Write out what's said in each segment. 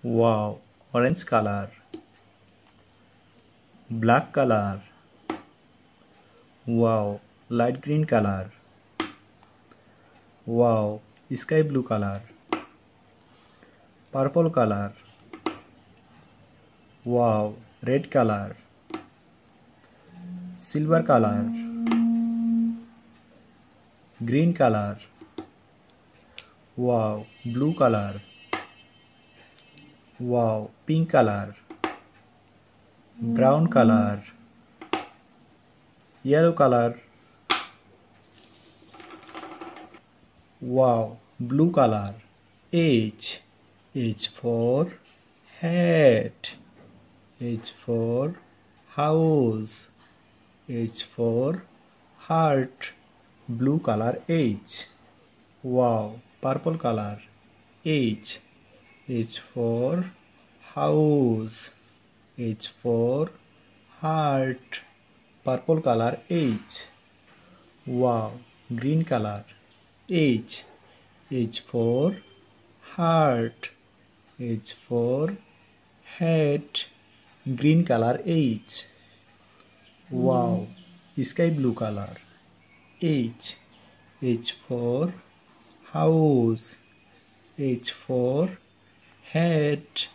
Wow, orange color, black color. Wow, light green color. Wow, sky blue color, purple color. Wow, red color, silver color, green color. Wow, blue color. Wow, pink color, brown color, yellow color. Wow, blue color. H. H for hat. H for house. H for heart. Blue color H. Wow, purple color. H. H for house. H for heart. Purple color H. Wow, green color. H. H for heart. H for hat. Green color H. Wow, sky blue color. H. H for house. H for hat.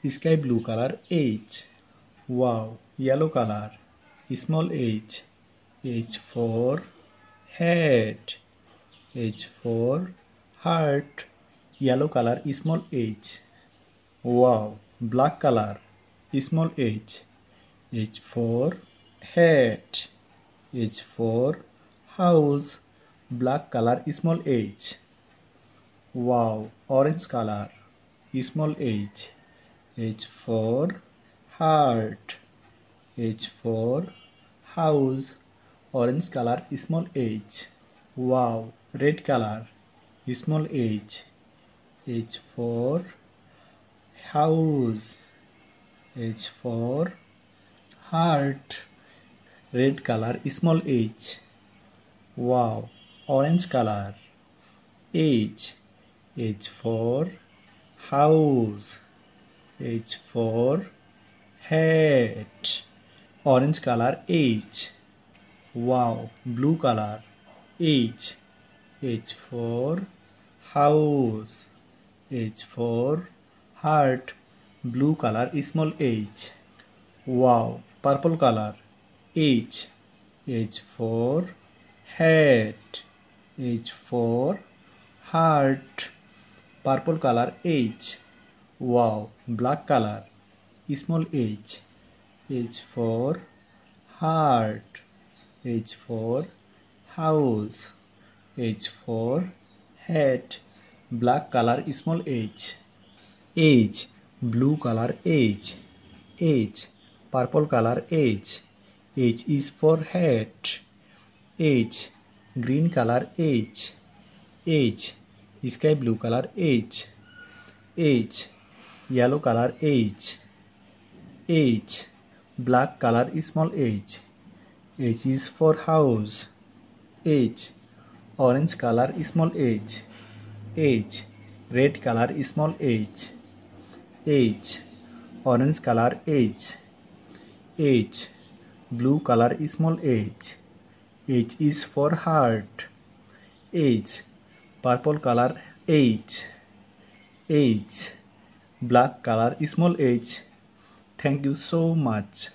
Sky blue color H. Wow, yellow color. Small h. H for hat. H for heart. Yellow color small h. Wow, black color. Small h. H for hat. H for house. Black color small h. Wow, orange color. Small h. H for heart. H for house. Orange color small h. Wow, red color. Small h. H for house. H for heart. Red color small h. Wow, orange color. H. H for house. H for hat. Orange color H. Wow, blue color. H. H for house. H for heart. Blue color small h. Wow, purple color. H. H for hat. H for heart. Purple color H. Wow, black color. Small h. H for heart. H for house. H for hat. Black color small h. H. Blue color H. H. Purple color H. H is for hat. H. Green color H. H. Sky blue color H. H. Yellow color H. H. Black color small h. H is for house. H. Orange color small h. H. Red color small h. H. Orange color H. H. Blue color small h. H is for heart. H. Purple color H. H. Black color small h. Thank you so much.